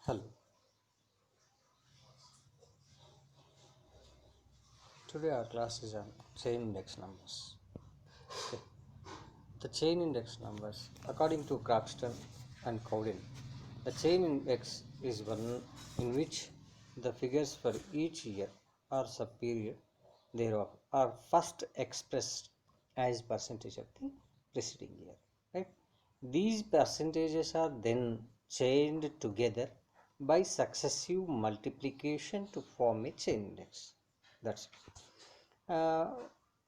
Hello. Today our class is on chain index numbers. Okay. The chain index numbers, according to Croxton and Cowden, the chain index is one in which the figures for each year or subperiod thereof are first expressed as percentage of the preceding year. Right? These percentages are then chained together by successive multiplication to form a chain index. That's it.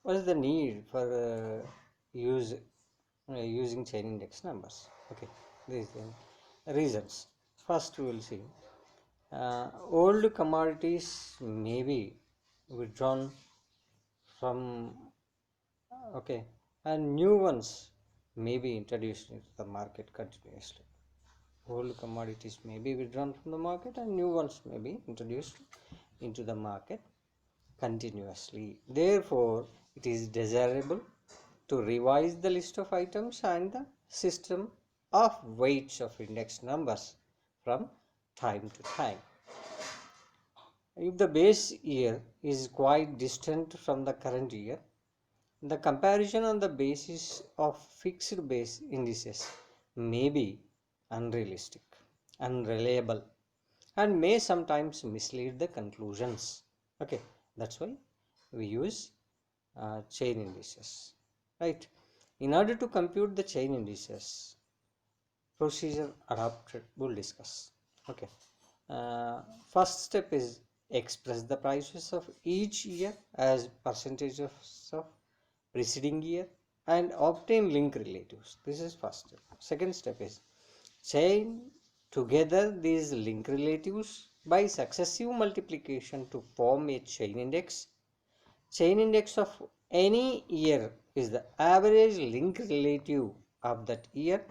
What is the need for using chain index numbers? Okay, these reasons. First, we will see old commodities may be withdrawn from okay, and new ones may be introduced into the market continuously. Old commodities may be withdrawn from the market and new ones may be introduced into the market continuously. Therefore, it is desirable to revise the list of items and the system of weights of index numbers from time to time. If the base year is quite distant from the current year, the comparison on the basis of fixed base indices may be unrealistic, unreliable, and may sometimes mislead the conclusions. Okay, that's why we use chain indices, right? In order to compute the chain indices, procedure adopted we'll discuss. Okay, first step is express the prices of each year as percentages of preceding year and obtain link relatives. This is first step. Second step is chain together these link relatives by successive multiplication to form a chain index. Chain index of any year is the average link relative of that year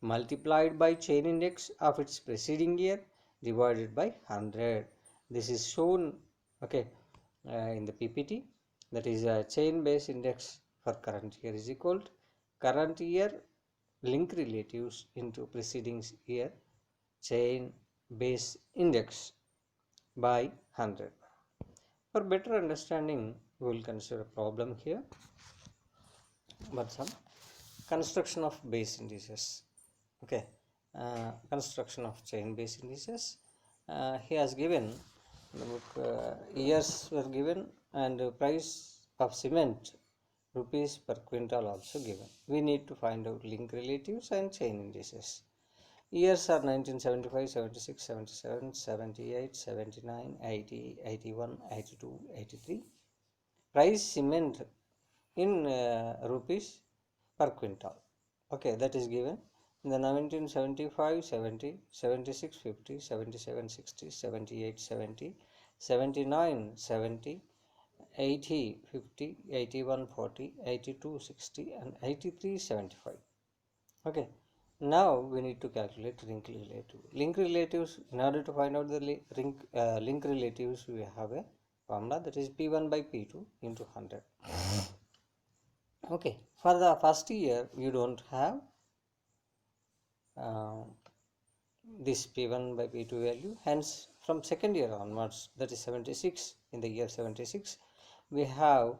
multiplied by chain index of its preceding year divided by 100. This is shown okay in the PPT. That is a chain base index for current year is equal to current year link relatives into preceding year chain base index by 100. For better understanding, we will consider a problem here, but some construction of base indices. Okay, construction of chain base indices. He has given the book years were given and price of cement rupees per quintal also given. We need to find out link relatives and chain indices. Years are 1975, 76, 77, 78, 79, 80, 81, 82, 83. Price cement in rupees per quintal. Okay, that is given in the 1975, 70, 76, 50, 77, 60, 78, 70, 79, 70, 80, 50, 81, 40, 82, 60 and 83, 75. Okay, now we need to calculate link relative. Link relatives, in order to find out the link relatives, we have a formula that is P1 by P2 into 100. Okay, for the first year you don't have uh, this P1 by P2 value, hence from second year onwards, that is 76, in the year 76 we have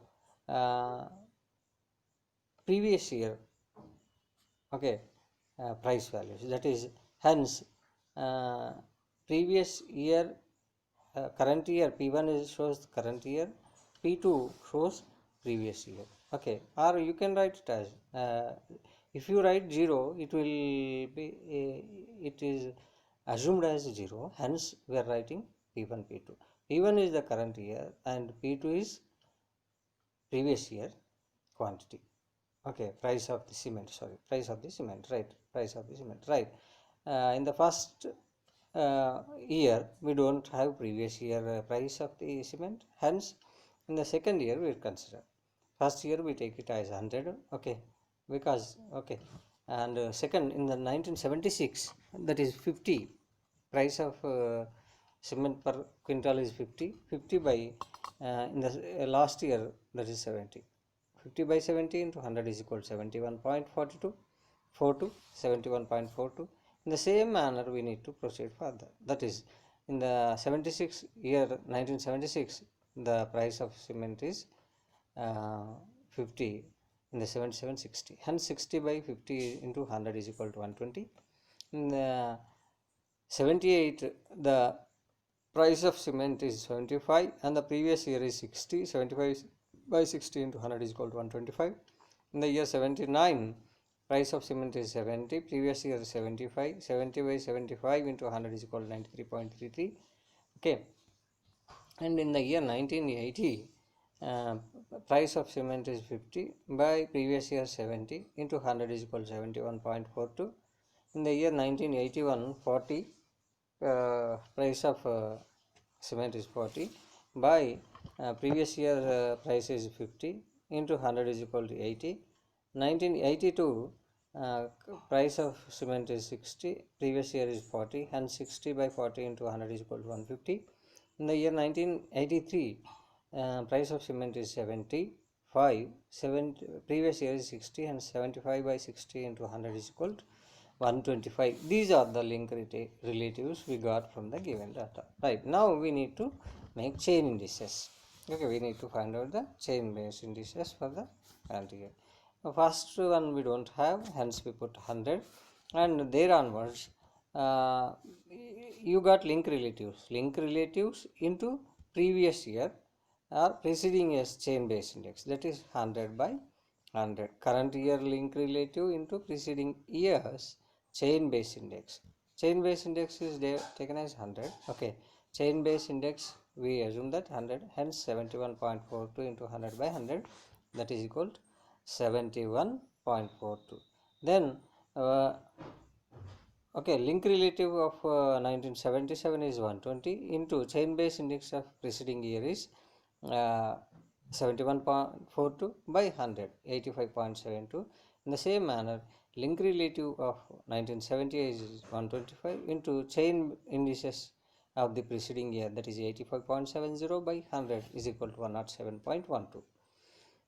previous year okay price values, that is hence uh, previous year current year P1 is shows current year, P2 shows previous year. Okay, or you can write it as if you write 0 it will be it is assumed as 0, hence we are writing P1 P2. P1 is the current year and P2 is previous year quantity. Okay, price of the cement, sorry, price of the cement, right, price of the cement, right. In the first year we don't have previous year price of the cement, hence in the second year we will consider. First year we take it as 100, okay, because okay, and second in the 1976 that is 50, price of cement per quintal is 50, 50 by in the last year that is 70. 50 by 70 into 100 is equal to 71.42, 42, 71.42. In the same manner, we need to proceed further. That is, in the 1976, the price of cement is 50, in the 77 60, hence 60 by 50 into 100 is equal to 120. In the 78, the price of cement is 75 and the previous year is 60. 75 by 60 into 100 is equal to 125. In the year 79, price of cement is 70, previous year is 75. 70 by 75 into 100 is equal to 93.33. Okay, and in the year 1980, price of cement is 50 by previous year 70 into 100 is equal to 71.42. In the year 1981, 40, price of cement is 40 by previous year price is 50 into 100 is equal to 80. 1982, price of cement is 60, previous year is 40, and 60 by 40 into 100 is equal to 150. In the year 1983, price of cement is 75, previous year is 60, and 75 by 60 into 100 is equal to 125. These are the link relatives we got from the given data. Right, now we need to make chain indices. Okay, we need to find out the chain based indices for the current year. The first one we don't have, hence we put 100, and there onwards you got link relatives into previous year or preceding year's chain base index, that is 100 by 100. Current year link relative into preceding year's chain base index. Chain base index is taken as 100. Okay, chain base index we assume that 100, hence 71.42 into 100 by 100, that is equal to 71.42. Then okay, link relative of 1977 is 120 into chain base index of preceding year is 71.42 by 100, 85.72. In the same manner, link relative of 1978 is 125 into chain indices of the preceding year, that is 85.70 by 100 is equal to 107.12.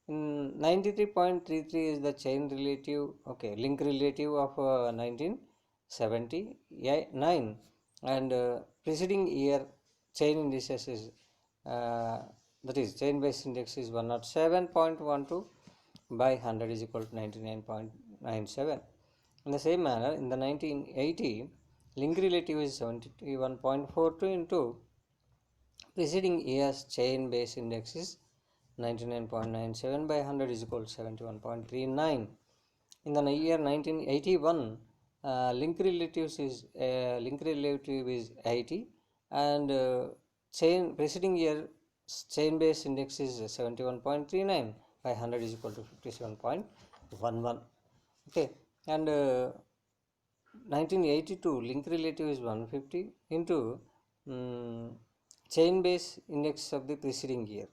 93.33 is the chain relative, okay, link relative of 1979, and preceding year chain indices is that is chain base index is 107.12 by 100 is equal to 99.97. In the same manner, in the 1980, link relative is 71.42 into preceding year's chain base index is 99.97 by 100 is equal to 71.39. In the year 1981, link relative is 80, and preceding year chain base index is 71.39 by 100 is equal to 57.11. Okay, and 1982 link relative is 150 into chain base index of the preceding year.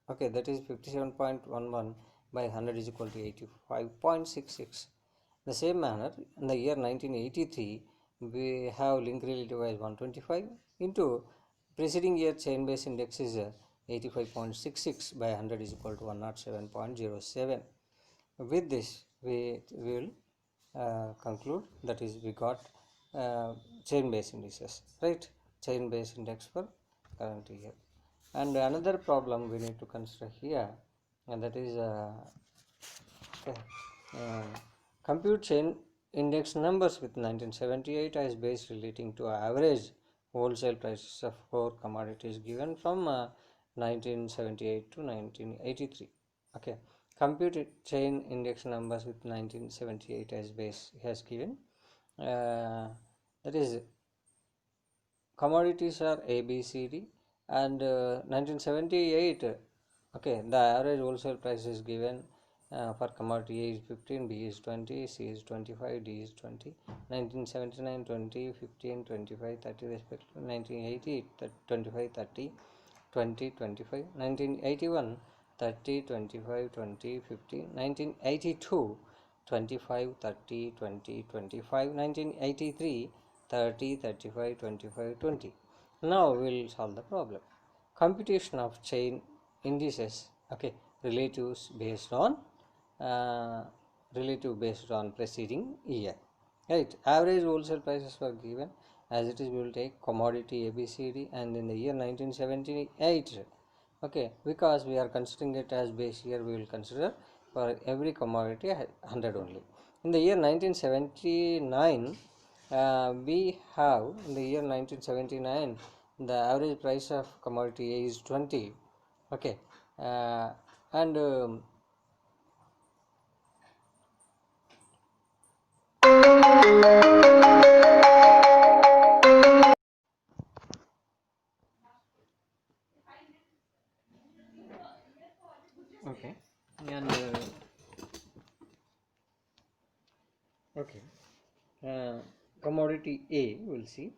Okay, that is 57.11 by 100 is equal to 85.66. The same manner, in the year 1983, we have link relative as 125 into preceding year chain base index is 85.66 by 100 is equal to 107.07. With this, we will conclude, that is, we got chain base indices, right? Chain base index for current year. And another problem we need to consider here, and that is compute chain index numbers with 1978 as base relating to average wholesale prices of core commodities given from 1978 to 1983. Okay, compute chain index numbers with 1978 as base has given, that is, commodities are A, B, C, D, and 1978, okay, the average wholesale price is given for commodity A is 15, B is 20, C is 25, D is 20. 1979, 20, 15, 25, 30 respectively. 1980, 25, 30, 20, 25. 1981, 30, 25, 20, 15. 1982, 25, 30, 20, 25. 1983, 30, 35, 25, 20. Now we will solve the problem. Computation of chain indices, okay, relatives based on relative based on preceding year. Right, average wholesale prices were given as it is. We will take commodity ABCD, and in the year 1978, okay, because we are considering it as base year, we will consider for every commodity 100 only. In the year 1979, we have in the year 1979 the average price of commodity A is 20, okay, and okay, and okay, uh, commodity A we'll see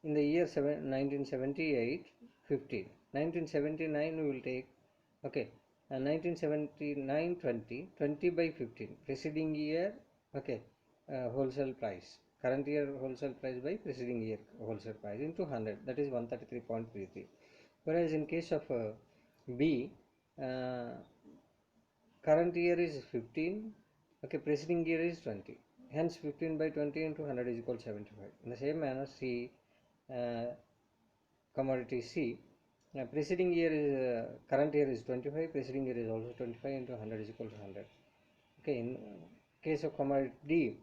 in the year 1978 15, 1979 we will take, okay, 1979 20, 20 by 15 preceding year, okay, wholesale price, current year wholesale price by preceding year wholesale price into 100, that is 133.33. Whereas in case of B, uh, current year is 15, okay, preceding year is 20, hence 15 by 20 into 100 is equal to 75. In the same manner, C, uh, commodity C, preceding year is current year is 25, preceding year is also 25 into 100 is equal to 100. Okay, in case of commodity D,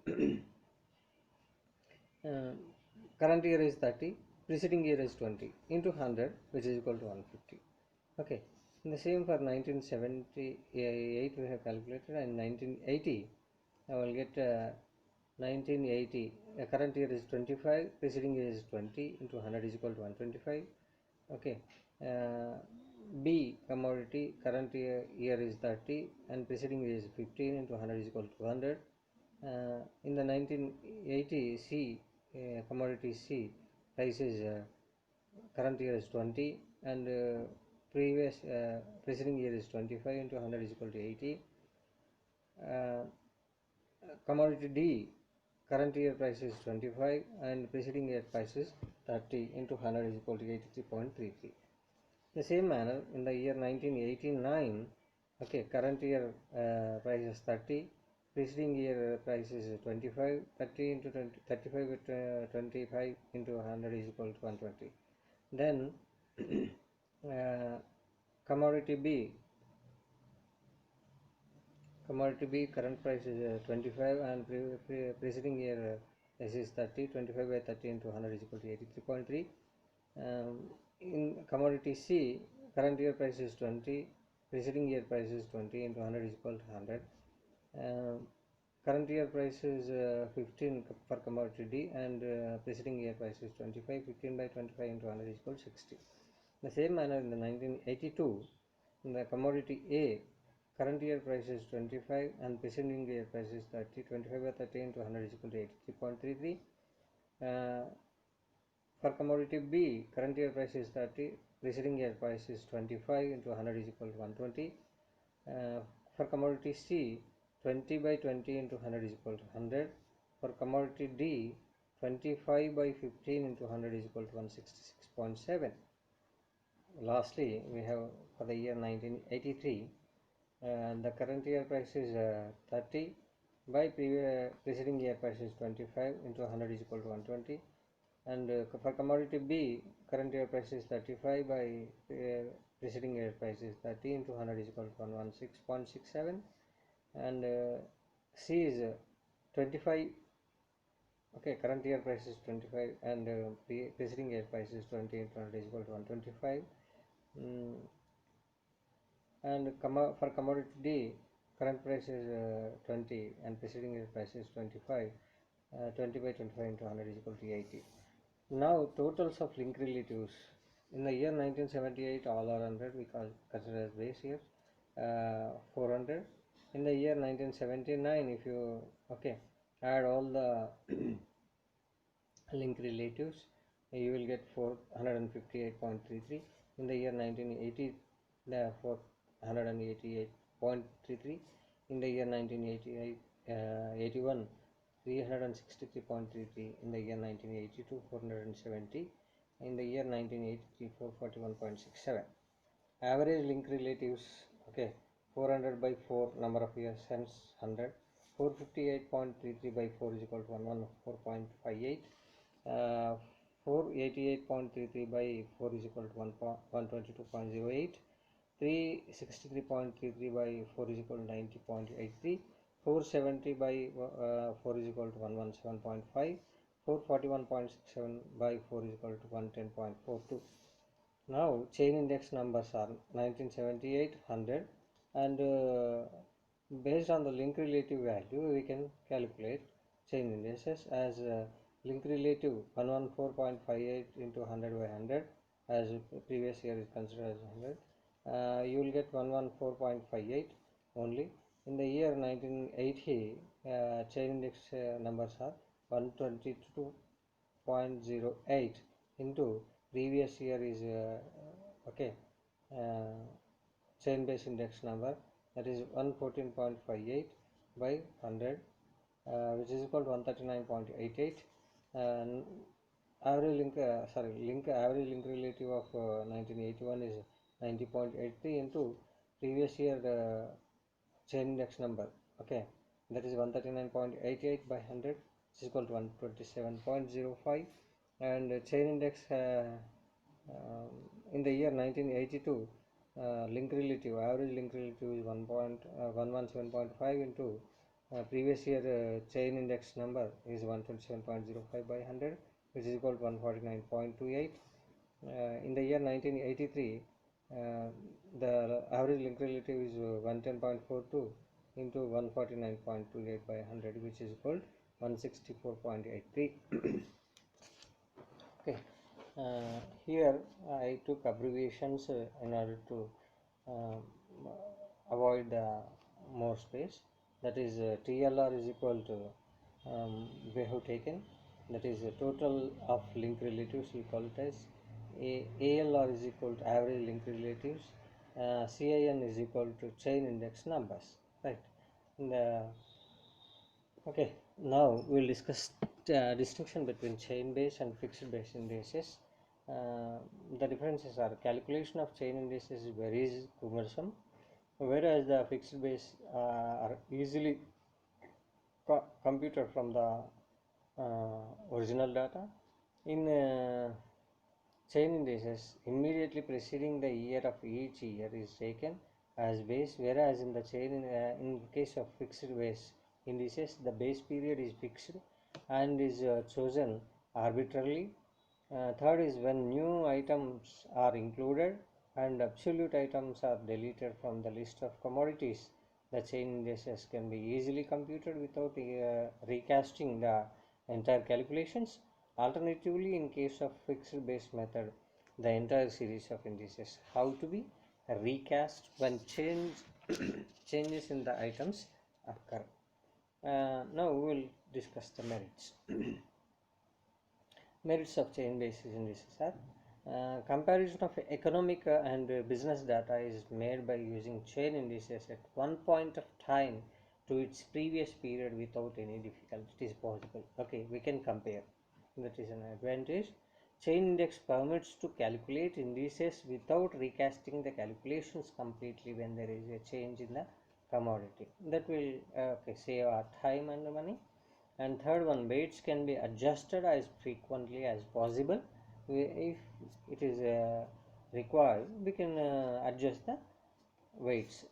uh, current year is 30, preceding year is 20 into 100, which is equal to 150. Okay, in the same for 1978 we have calculated, and 1980 I will get 1980, current year is 25, preceding year is 20 into 100 is equal to 125. Okay, uh, B commodity, current year is 30 and preceding year is 15 into 100 is equal to 100. In the 1980 C, commodity C price is current year is 20 and previous preceding year is 25 into 100 is equal to 80. uh, Commodity D, current year price is 25 and preceding year price is 30 into 100 is equal to 83.33. The same manner in the year 1989, okay, current year price is 30, preceding year price is 25, 30 into 20, 35 with 25 into 100 is equal to 120. Then commodity B, current price is 25 and preceding year this is 30, 25 by 30 into 100 is equal to 83.3. In commodity C, current year price is 20, preceding year price is 20 into 100 is equal to 100. Current year price is 15 for commodity D and preceding year price is 25, 15 by 25 into 100 is equal to 60. The same manner in the 1982, in the commodity A, current year price is 25 and preceding year price is 30, 25 by 30 into 100 is equal to 83.33. For commodity B, current year price is 30, preceding year price is 25 into 100 is equal to 120. For commodity C, 20 by 20 into 100 is equal to 100. For commodity D, 25 by 15 into 100 is equal to 166.7. Lastly, we have for the year 1983, the current year price is 30 by preceding year price is 25 into 100 is equal to 120. And for commodity B, current year price is 35 by preceding year price is 30 into 100 is equal to 116.67. And C is 25, okay, current year price is 25 and preceding year price is 20 into 100 is equal to 125. And for commodity D, current price is 20 and preceding year price is 25. 20 by 25 into 100 is equal to 80. Now totals of link relatives. In the year 1978 all are 100, we consider as base year, 400. In the year 1979, if you, okay, add all the link relatives, you will get 458.33. In the year 1980, the 488.33. In the year 1988, 81, 363.33. In the year 1982, 470. In the year 1983, 441.67. Average link relatives, okay, 400 by 4 number of years, hence 100. 458.33 by 4 is equal to 114.58. 488.33 by 4 is equal to 122.08. 363.33 by 4 is equal to 90.83. 470 by 4 is equal to 117.5. 441.67 by 4 is equal to 110.42. Now chain index numbers are 1978, 100, and based on the link relative value we can calculate chain indices as link relative 114.58 into 100 by 100, as previous year is considered as 100. You will get 114.58 only. In the year 1980, chain index numbers are 122.08 into previous year is chain base index number, that is 114.58 by 100, which is equal to 139.88. Average average link relative of 1981 is 90.83 into previous year chain index number, that is 139.88 by 100, which is equal to 127.05. And chain index in the year 1982, link relative, average link relative is 117.5 into previous year chain index number is 127.05 by 100, which is equal to 149.28. In the year 1983, the average link relative is 110.42 into 149.28 by 100, which is equal to 164.83. Okay, here I took abbreviations in order to avoid more space. That is TLR is equal to we have taken, that is the total of link relatives, we call it as ALR is equal to average link relatives, CIN is equal to chain index numbers, right? And, okay, now we will discuss distinction between chain base and fixed base indices. The differences are calculation of chain indices is very cumbersome, whereas the fixed base are easily computed from the original data. In chain indices, immediately preceding the year of each year is taken as base, whereas in the in case of fixed base indices, the base period is fixed and is chosen arbitrarily. Third is when new items are included and absolute items are deleted from the list of commodities, the chain indices can be easily computed without recasting the entire calculations. Alternatively, in case of fixed base method, the entire series of indices have to be recast when changes in the items occur. Now we will discuss the merits. Merits of chain basis indices are comparison of economic and business data is made by using chain indices at one point of time to its previous period without any difficulty. It is possible. Okay, we can compare. That is an advantage. Chain index permits to calculate indices without recasting the calculations completely when there is a change in the commodity. That will save our time and money. And third one, weights can be adjusted as frequently as possible. If it is required, we can adjust the weights.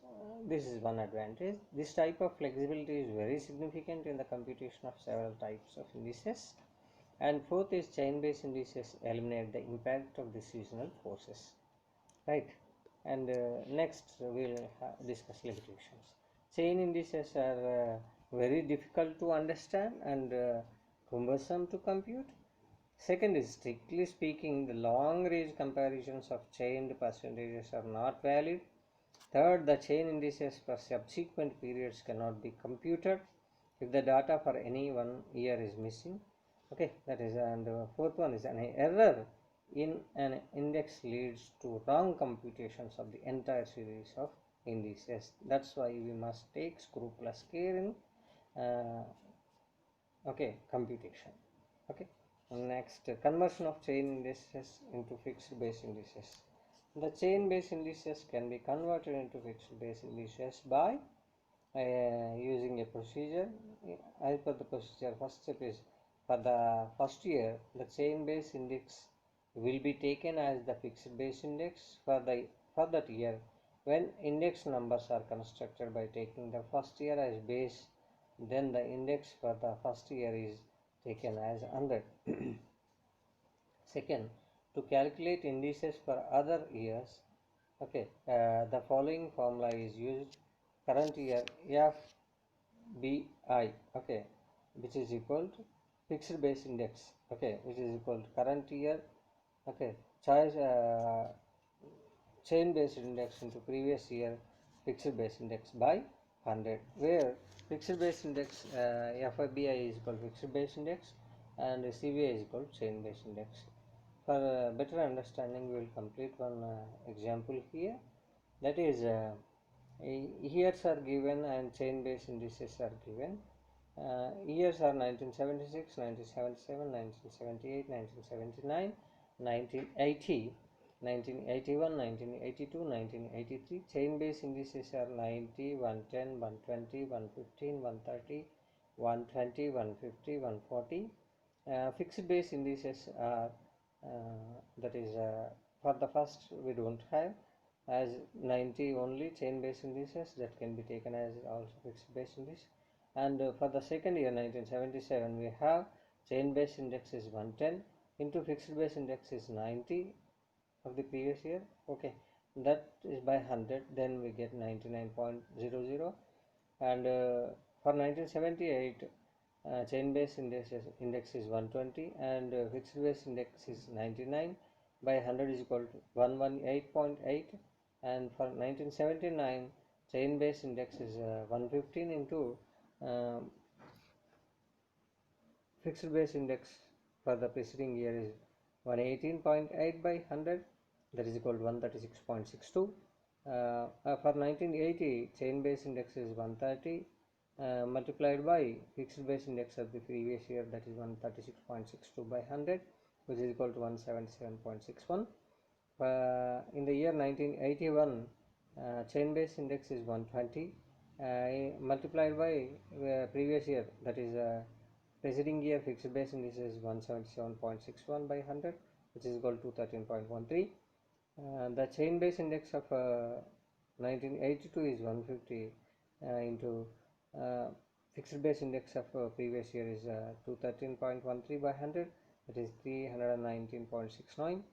This is one advantage. This type of flexibility is very significant in the computation of several types of indices. And fourth is chain based indices eliminate the impact of the seasonal forces, right? And next we'll discuss limitations. Chain indices are very difficult to understand and cumbersome to compute. Second is, strictly speaking, the long range comparisons of chained percentages are not valid. Third, the chain indices for subsequent periods cannot be computed if the data for any one year is missing. Okay, that is, and the fourth one is an error in an index leads to wrong computations of the entire series of indices. That's why we must take scrupulous care in computation. Okay, next, conversion of chain indices into fixed base indices. The chain base indices can be converted into fixed base indices by using a procedure. As per the procedure, first step is for the first year, the chain base index will be taken as the fixed base index for that year. When index numbers are constructed by taking the first year as base, then the index for the first year is taken as 100. Second, to calculate indices for other years, okay, the following formula is used. Current year FBI, okay, which is equal to fixed base index, okay, which is equal to current year, okay, choice chain based index into previous year fixed base index by 100, where fixed base index FIBI is equal to fixed base index and CBI is equal to chain based index. For better understanding, we will complete one example here. That is, years are given and chain based indices are given. Years are 1976, 1977, 1978, 1979, 1980, 1981, 1982, 1983. Chain based indices are 90, 110, 120, 115, 130, 120, 150, 140. Fixed base indices are that is for the first we don't have, as 90 only chain based indices that can be taken as also fixed base index. And for the second year 1977 we have chain based index is 110 into fixed base index is 90 of the previous year, okay, that is by 100, then we get 99.00. And for 1978 chain based index is 120 and fixed base index is 99, by 100 is equal to 118.8. and for 1979 chain based index is 115 into fixed base index for the preceding year is 118.8 by 100, that is equal to 136.62. For 1980 chain base index is 130 multiplied by fixed base index of the previous year, that is 136.62 by 100, which is equal to 177.61. In the year 1981 chain base index is 120 multiplied by previous year, that is preceding year fixed base index is 177.61 by 100, which is equal to 13.13. The chain base index of 1982 is 150 into fixed base index of previous year is 213.13 by 100, that is 319.69.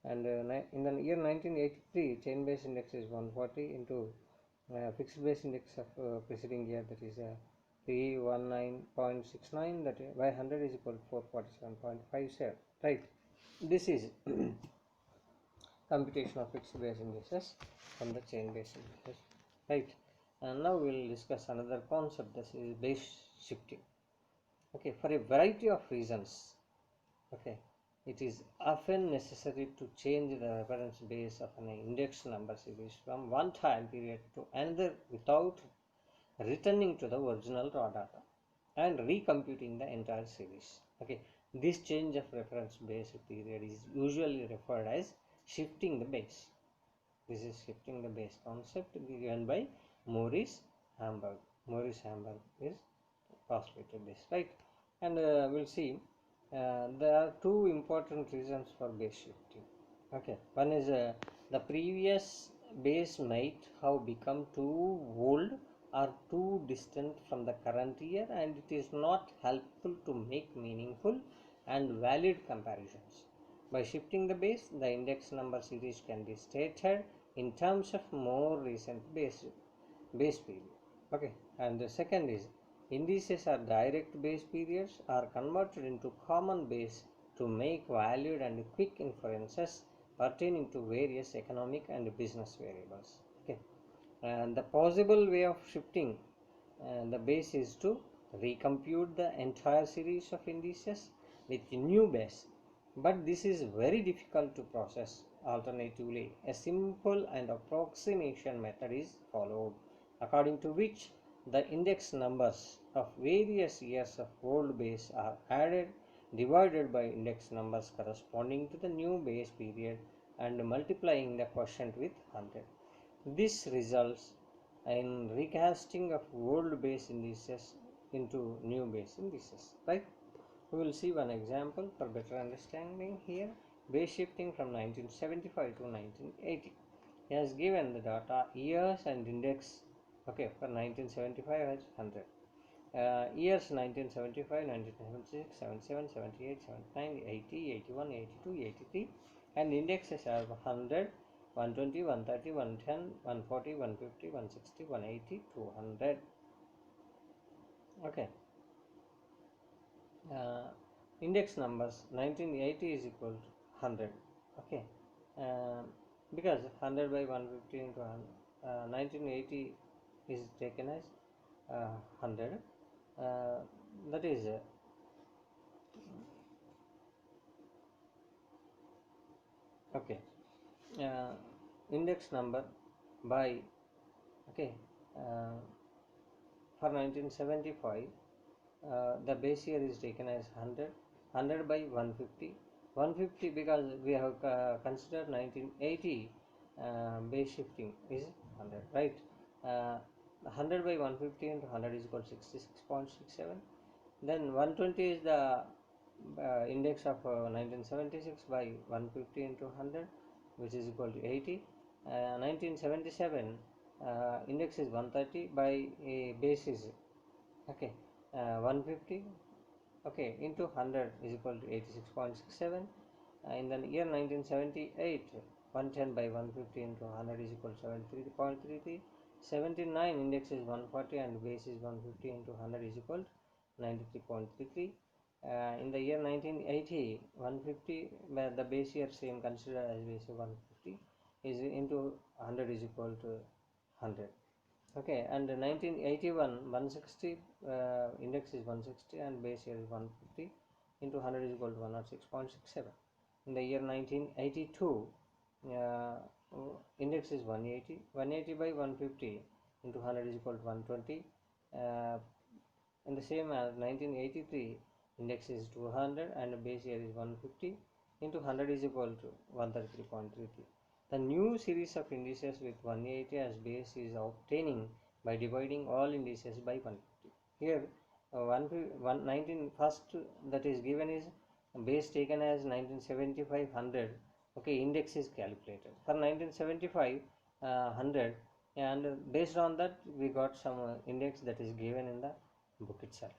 and in the year 1983 chain base index is 140 into fixed base index of preceding year, that is 319.69, that by 100 is equal to 447.57, right. This is computation of fixed base indices from the chain base indices, right. And now we will discuss another concept, that is base shifting, okay. For a variety of reasons, okay, it is often necessary to change the reference base of an index number series from one time period to another without returning to the original raw data and recomputing the entire series, okay. This change of reference base period is usually referred as shifting the base. This is shifting the base concept given by Maurice Hamburg. Maurice Hamburg is postulated this, right. And we'll see there are two important reasons for base shifting, okay. One is the previous base might have become too old or too distant from the current year and it is not helpful to make meaningful and valid comparisons. By shifting the base, the index number series can be stated in terms of more recent base period, okay. And the second is indices are direct base periods are converted into common base to make valued and quick inferences pertaining to various economic and business variables, okay. And the possible way of shifting the base is to recompute the entire series of indices with a new base, but this is very difficult to process. Alternatively, a simple and approximation method is followed, according to which the index numbers of various years of old base are added, divided by index numbers corresponding to the new base period and multiplying the quotient with 100. This results in recasting of old base indices into new base indices, right? We will see one example for better understanding here. Base shifting from 1975 to 1980. He has given the data years and index. Okay, for 1975 as 100. Years 1975, 1976, 77, 78, 79, 80, 81, 82, 83, and indexes are 100, 120, 130, 110, 140, 150, 160, 180, 200. Okay. Index numbers 1980 is equal to 100. Okay. Uh, because 100 by 150 into 1980 is taken as 100. That is okay. uh, Index number by okay uh, for 1975 the base year is taken as 100. 100 by 150, 150 because we have considered 1980 base shifting is 100, right? 100 by 150 into 100 is equal to 66.67. Then 120 is the index of 1976 by 150 into 100, which is equal to 80. 1977 index is 130 by a base is okay 150 okay into 100 is equal to 86.67. In the year 1978 110 by 150 into 100 is equal to 73.33. 79 index is 140 and base is 150 into 100 is equal to 93.33. In the year 1980 150 the base year same considered as base of 150 is into 100 is equal to 100. Okay, and 1981 160 index is 160 and base year is 150 into 100 is equal to 106.67. In the year 1982 uh, index is 180. 180 by 150 into 100 is equal to 120. In the same as 1983 index is 200 and base year is 150 into 100 is equal to 133.33. The new series of indices with 180 as base is obtaining by dividing all indices by 150. Here 119 first that is given is base taken as 1975 100. Okay, index is calculated for 1975 100, and based on that we got some index that is given in the book itself.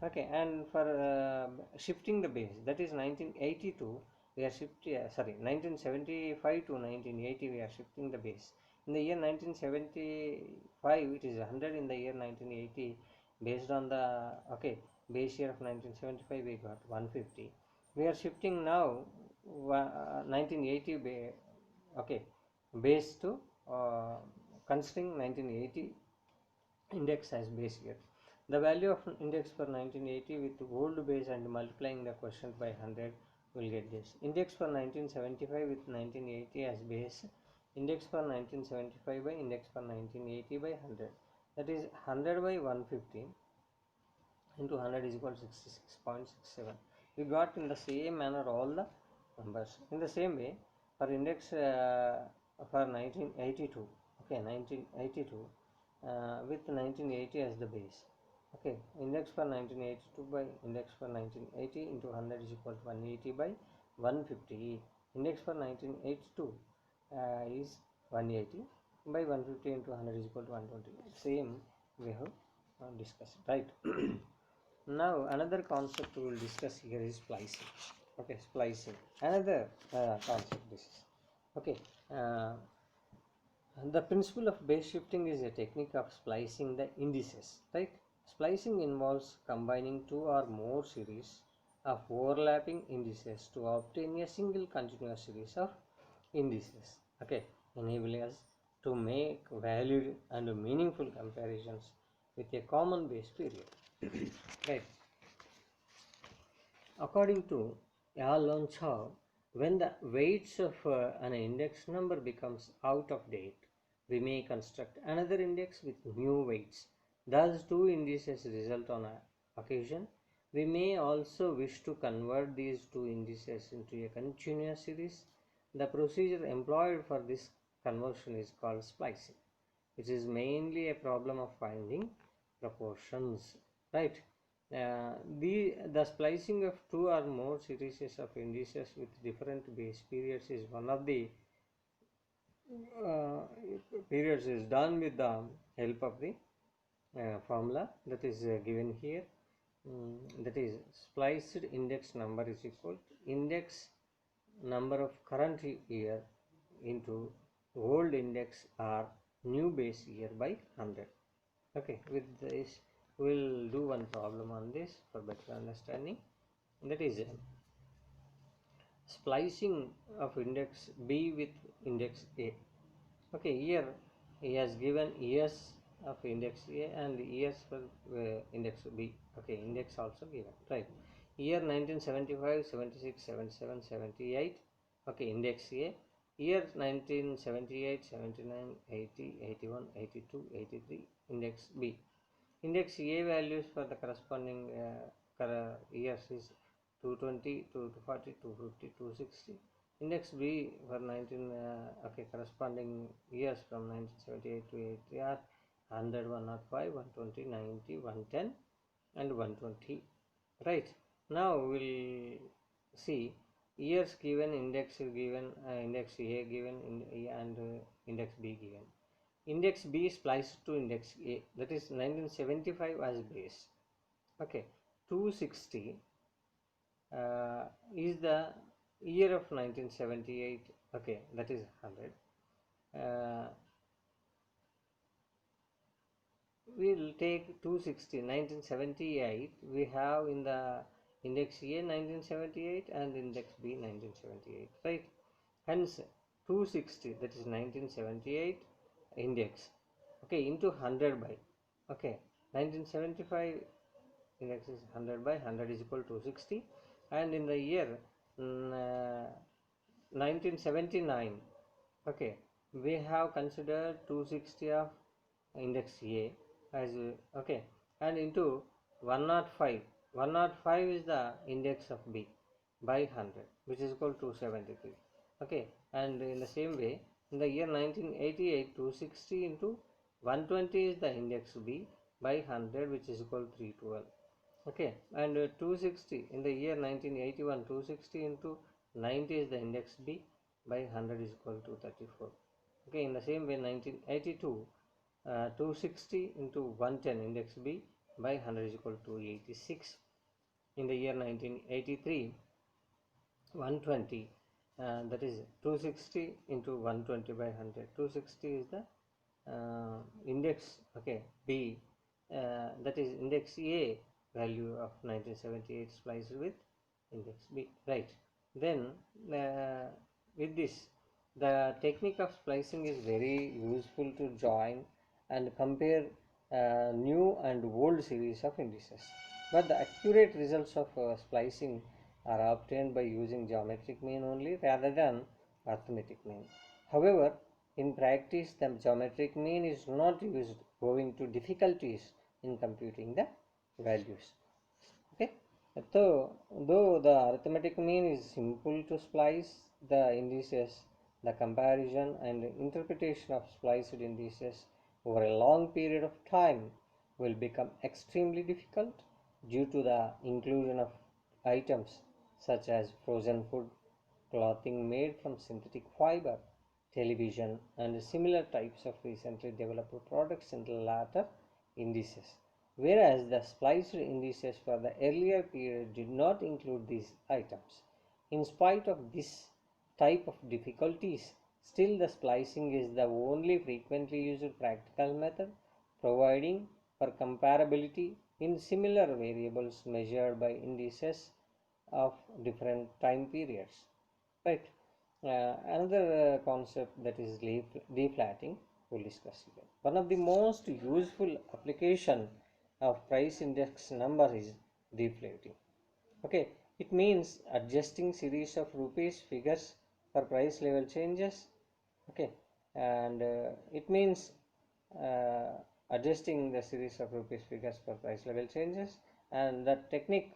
Okay, and for shifting the base, that is 1982 we are shifting 1975 to 1980 we are shifting the base. In the year 1975 it is 100. In the year 1980 based on the okay base year of 1975 we got 150. We are shifting now 1980 okay base to considering 1980 index as base year. The value of index for 1980 with old base and multiplying the quotient by 100 will get this. Index for 1975 with 1980 as base, index for 1975 by index for 1980 by 100. That is 100 by 150 into 100 is equal to 66.67. We got in the same manner all the numbers. In the same way for index for 1982, okay 1982 with 1980 as the base. Okay, index for 1982 by index for 1980 into 100 is equal to 180 by 150. Index for 1982 is 180 by 150 into 100 is equal to 120. Same we have discussed, right? Now another concept we will discuss here is splicing. Okay, splicing, another concept this is. Okay, the principle of base shifting is a technique of splicing the indices, right? Splicing involves combining two or more series of overlapping indices to obtain a single continuous series of indices, okay, enabling us to make valid and meaningful comparisons with a common base period. Right. According to Alon Chow, when the weights of an index number becomes out of date, we may construct another index with new weights. Thus, two indices result on occasion. We may also wish to convert these two indices into a continuous series. The procedure employed for this conversion is called splicing. It is mainly a problem of finding proportions, right? The splicing of two or more series of indices with different base periods is one of the uh, periods is done with the help of the formula that is given here. That is, spliced index number is equal to index number of current year into old index or new base year by 100. Okay, with this we'll do one problem on this for better understanding. That is splicing of index B with index A. Okay, here he has given years of index A and years for index B. Okay, index also given, right? Year 1975, 76, 77, 78. Okay, index A. Year 1978, 79, 80, 81, 82, 83. Index B. Index A values for the corresponding years is 220, 240, 250, 260. Index B for 19 corresponding years from 1978 to 80 are 100, 105, 120, 90, 110 and 120. Right. Now we'll see years given, index given, index A given, and index B given. Index B spliced to index A, that is 1975 as base. Okay, 260 is the year of 1978. Okay, that is 100. We'll take 260, 1978. We have in the index A 1978 and index B 1978, right? Hence 260, that is 1978 index, okay, into 100 by, okay, 1975 index is 100 by 100 is equal to 260, and in the year 1979, okay, we have considered 260 of index A as okay, and into 105. 105 is the index of B by 100, which is equal to 73. Okay, and in the same way, in the year 1988, 260 into 120 is the index B by 100, which is equal to 312. Okay, and 260 in the year 1981, 260 into 90 is the index B by 100 is equal to 34. Okay, in the same way, 1982, 260 into 110 index B by 100 is equal to 86. In the year 1983, 120, that is 260 into 120 by 100. 260 is the index, okay, B, that is index A value of 1978 spliced with index B, right? Then with this, the technique of splicing is very useful to join and compare new and old series of indices, but the accurate results of splicing are obtained by using geometric mean only rather than arithmetic mean. However, in practice, the geometric mean is not used owing to difficulties in computing the values. Okay, so though the arithmetic mean is simple to splice the indices, the comparison and interpretation of spliced indices over a long period of time will become extremely difficult due to the inclusion of items such as frozen food, clothing made from synthetic fiber, television, and similar types of recently developed products in the latter indices, whereas the spliced indices for the earlier period did not include these items. In spite of this type of difficulties, still the splicing is the only frequently used practical method providing for comparability in similar variables measured by indices of different time periods, right? Another concept, that is deflating, we'll discuss here. One of the most useful application of price index number is deflating. Okay, it means adjusting series of rupees figures for price level changes. Okay, and it means uh, adjusting the series of rupees figures for price level changes, and the technique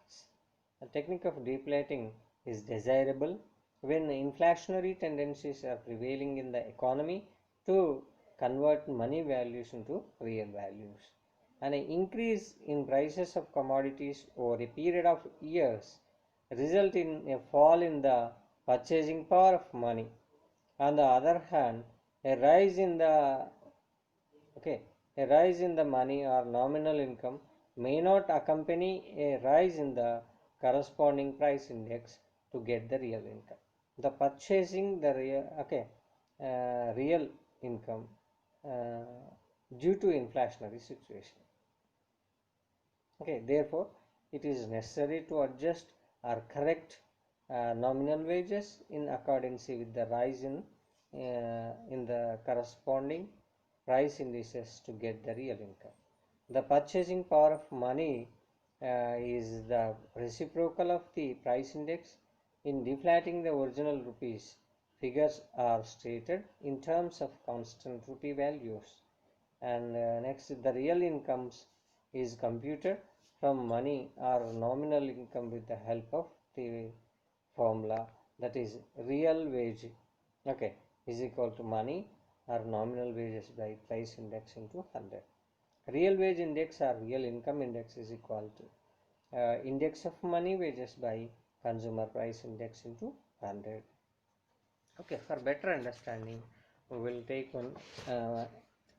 of deflating is desirable when inflationary tendencies are prevailing in the economy to convert money values into real values. And an increase in prices of commodities over a period of years result in a fall in the purchasing power of money. On the other hand, a rise in the okay, a rise in the money or nominal income may not accompany a rise in the corresponding price index to get the real income. The purchasing the real income uh, due to inflationary situation. Okay, therefore, it is necessary to adjust or correct nominal wages in accordance with the rise in the corresponding price indices to get the real income. The purchasing power of money is the reciprocal of the price index. In deflating the original rupees, figures are stated in terms of constant rupee values. And next, the real incomes is computed from money or nominal income with the help of the formula, that is real wage, okay, is equal to money or nominal wages by price index into 100. Real wage index or real income index is equal to index of money wages by consumer price index into 100. Okay, for better understanding, we will take one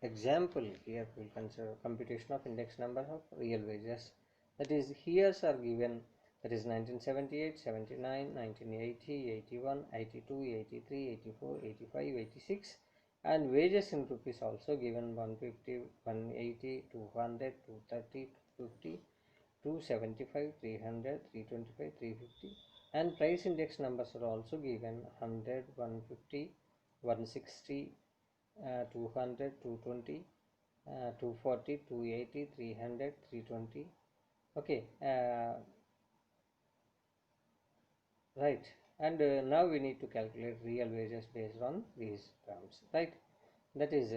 example here. We will consider computation of index number of real wages. That is, years are given, that is 1978, 79, 1980, 81, 82, 83, 84, 85, 86, and wages in rupees also given 150, 180, 200, 230, 250, 275, 300, 325, 350, and price index numbers are also given 100, 150, 160, 200, 220, 240, 280, 300, 320. Okay, right. And now we need to calculate real wages based on these terms, right? That is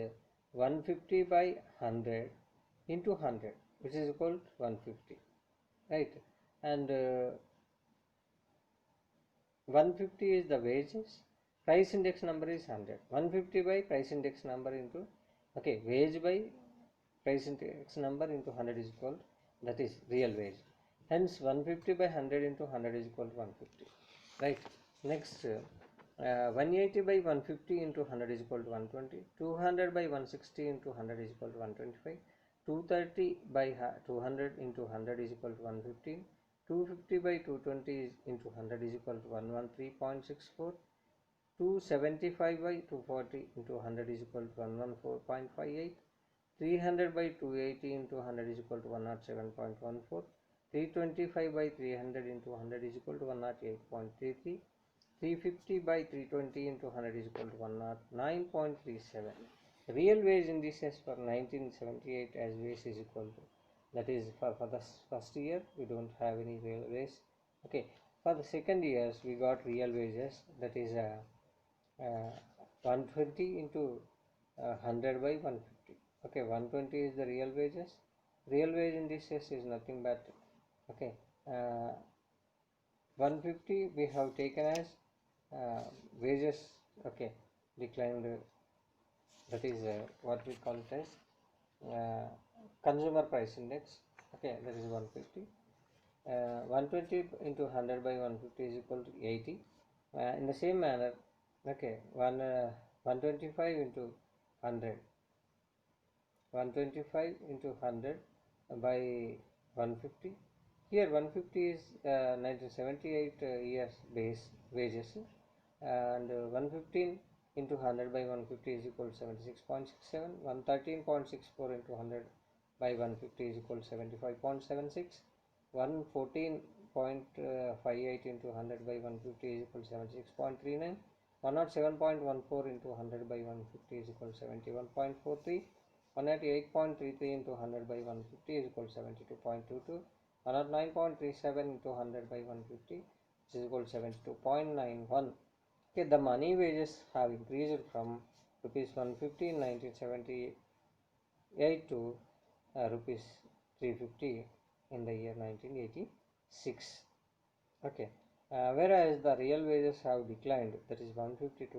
150 by 100 into 100, which is equal to 150, right? And 150 is the wages, price index number is 100. 150 by price index number into, okay, wage by price index number into 100 is equal to, that is real wage. Hence 150 by 100 into 100 is equal to 150, right? Next, 180 by 150 into 100 is equal to 120. 200 by 160 into 100 is equal to 125. 230 by 200 into 100 is equal to 115. 250 by 220 into 100 is equal to 113.64. 275 by 240 into 100 is equal to 114.58. 300 by 280 into 100 is equal to 107.14. 325 by 300 into 100 is equal to 108.33. 350 by 320 into 100 is equal to 109.37. Real wage indices for 1978 as wage is equal to, that is for the first year we don't have any real wage. Okay, for the second years we got real wages, that is 120 into 100 by 150. Okay, 120 is the real wages. Real wage indices is nothing but, okay, 150 we have taken as wages, okay, declined, that is what we call it as consumer price index. Okay, that is 150. 120 into 100 by 150 is equal to 80. In the same manner, okay, 125 into 100, 125 into 100 by 150. Here 150 is 1978 years base wages, and 115 into 100 by 150 is equal to 76.67. 113.64 into 100 by 150 is equal to 75.76. 114.58 into 100 by 150 is equal to 76.39. 107.14 into 100 by 150 is equal to 71.43. 188.33 into 100 by 150 is equal to 72.22. 109.37 into 100 by 150 is equal to 72.91. Okay, the money wages have increased from rupees 150 in 1978 to rupees 350 in the year 1986. Okay, whereas the real wages have declined, that is 150 to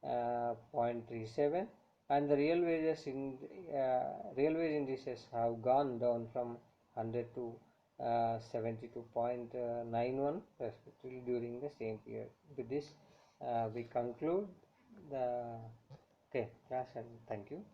109.37 and the real wage indices have gone down from 100 to 72.91 respectively during the same period. With this, we conclude the class, and thank you.